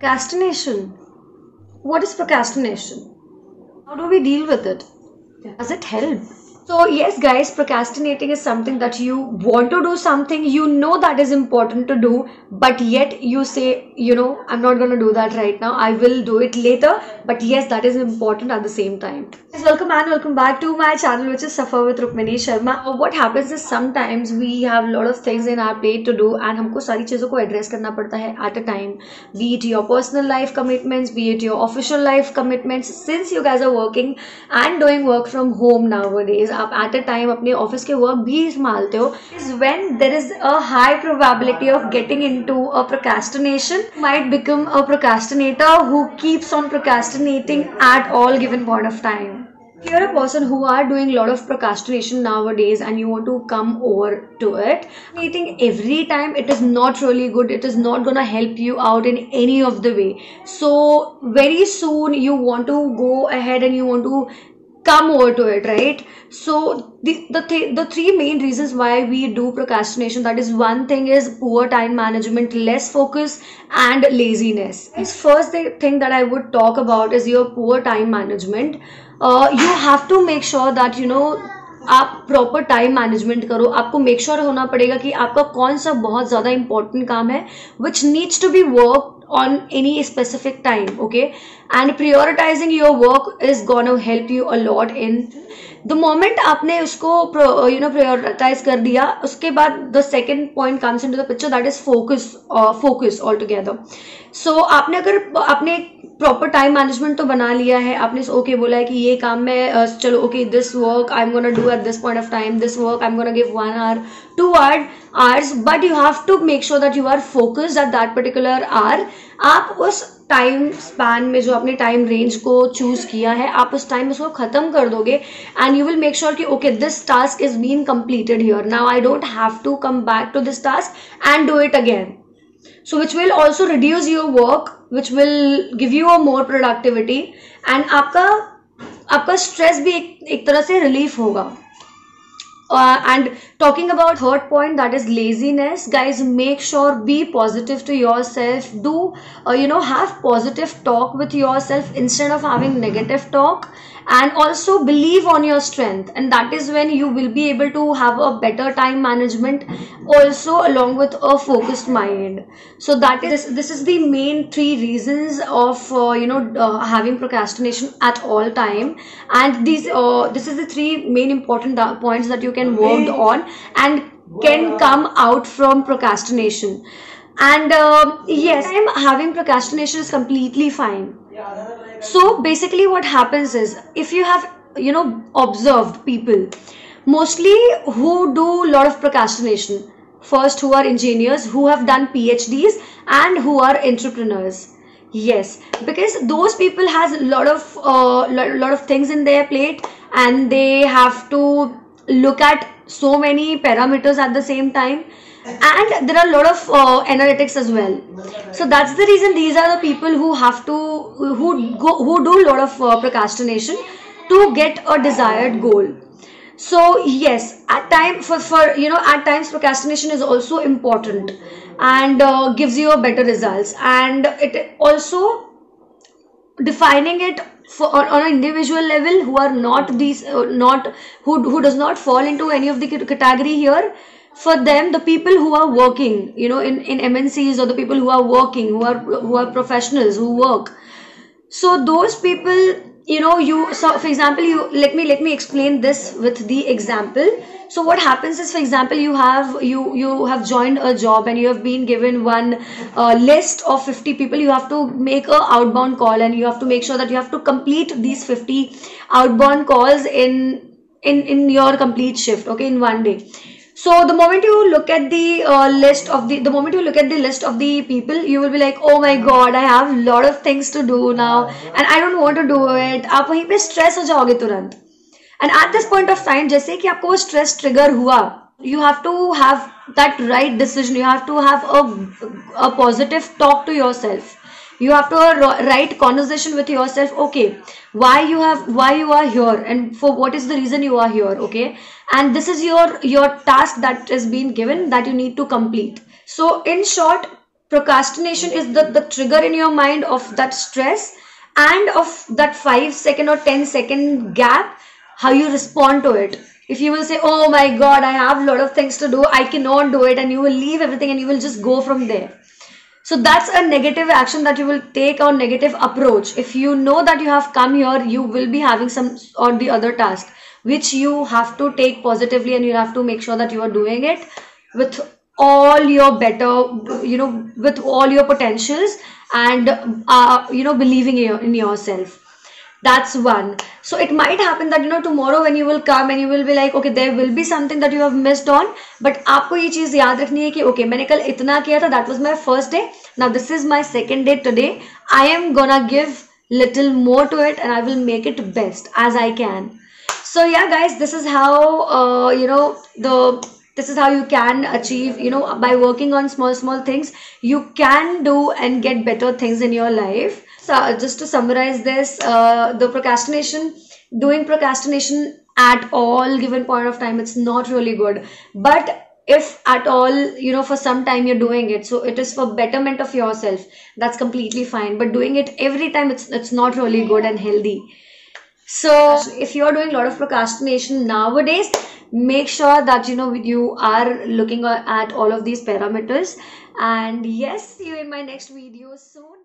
Procrastination. What is procrastination? How do we deal with it? Does it help? So yes guys, procrastinating is something that you want to do something, you know that is important to do, but yet you say, I'm not going to do that right now, I will do it later. But yes, that is important at the same time. Guys, welcome back to my channel, which is Suffer with Rukmini Sharma. What happens is sometimes we have a lot of things in our plate to do and हमको सारी चीजों को address करना पड़ता है at a time, be it your personal life commitments, be it your official life commitments. Since you guys are working and doing work from home nowadays, आप at a time अपने office के work भी संभालते हो, is when there is a high probability of getting into a procrastination. You might become a procrastinator who keeps on procrastinating at all given point of time. If you're a person who are doing a lot of procrastination nowadays and you want to come over to it, procrastinating every time, it is not really good. It is not gonna help you out in any of the way. So very soon you want to go ahead and you want to come over to it, right? So the three main reasons why we do procrastination, that is, one thing is poor time management, less focus, and laziness. First thing that I would talk about is your poor time management. You have to make sure that आप proper time management करो. आपको make sure होना पड़ेगा कि आपका कौन सा बहुत ज्यादा इंपॉर्टेंट काम है which needs to be work on any specific time, okay? And prioritizing your work is gonna help you a lot. In the moment आपने उसको prioritize कर दिया, उसके बाद the second point comes into the picture, that is focus altogether. So आपने अगर आपने proper time management तो बना लिया है, आपने ओके बोला है कि ये काम में चलो okay this work I am gonna do at this point of time, this work I am gonna give 1 hour 2 hours, but you have to make sure that you are focused at that particular hour. आप उस time span में जो अपने time range को choose किया है, आप उस टाइम उसको खत्म कर दोगे and you will make sure कि okay this task is been completed here, now I don't have to come back to this task and do it again. So which will also reduce your work, which will give you a more productivity, and आपका stress भी एक तरह से relief होगा. And talking about third point, that is laziness. Guys, make sure be positive to yourself. Do have positive talk with yourself instead of having negative talk, and also believe on your strength, and that is when you will be able to have a better time management also, along with a focused mind. So that is this is the main 3 reasons of having procrastination at all time, and this is the 3 main important points that you can work on and can come out from procrastination. And yes, having procrastination is completely fine. So basically what happens is, if you have observed people mostly who do a lot of procrastination, first who are engineers, who have done PhDs, and who are entrepreneurs. Yes, because those people has a lot of things in their plate, and they have to look at so many parameters at the same time, and there are a lot of analytics as well. So that's the reason these are the people who have to who do a lot of procrastination to get a desired goal. So yes, at times at times procrastination is also important and gives you a better results, and it also defining it on an individual level who are not these who does not fall into any of the category here. For them, the people who are working in MNCs, or the people who are working, who are professionals who work, so those people so for example, let me explain this with the example. So what happens is, for example, you have joined a job and you have been given one list of 50 people. You have to make a outbound call, and you have to make sure that you have to complete these 50 outbound calls in your complete shift, okay, in one day. So the moment you look at the list of the people, you will be like, oh my god, I have a lot of things to do now and I don't want to do it. आप वहीं पे stress हो जाओगे तुरंत. And at this point of time, जैसे कि आपको वो stress trigger हुआ, you have to have that right decision. You have to have a positive talk to yourself. You have to right conversation with yourself. Okay, why you are here, and for what is the reason you are here, okay? And this is your task that is being given that you need to complete. So in short, procrastination is the trigger in your mind of that stress and of that 5 second or 10 second gap, how you respond to it. If you will say, oh my god, I have a lot of things to do, I cannot do it, and you will leave everything and you will just go from there. So that's a negative action that you will take, or negative approach. If you know that you have come here, you will be having some or the other task which you have to take positively, and you have to make sure that you are doing it with all your better, with all your potentials, and believing in yourself. That's one. So it might happen that tomorrow when you will come and you will be like, okay, there will be something that you have missed on, but आपको ये चीज याद रखनी है कि okay, मैंने कल इतना किया था, that was my first day, now this is my second day today, I am gonna give little more to it and I will make it best as I can. So yeah guys, this is how this is how you can achieve, by working on small things, you can do and get better things in your life. So just to summarize this, doing procrastination at all given point of time, it's not really good. But if at all, for some time you're doing it, so it is for betterment of yourself, that's completely fine. But doing it every time, it's not really good and healthy. So if you are doing a lot of procrastination nowadays, make sure that you are looking at all of these parameters. And yes, see you in my next video soon.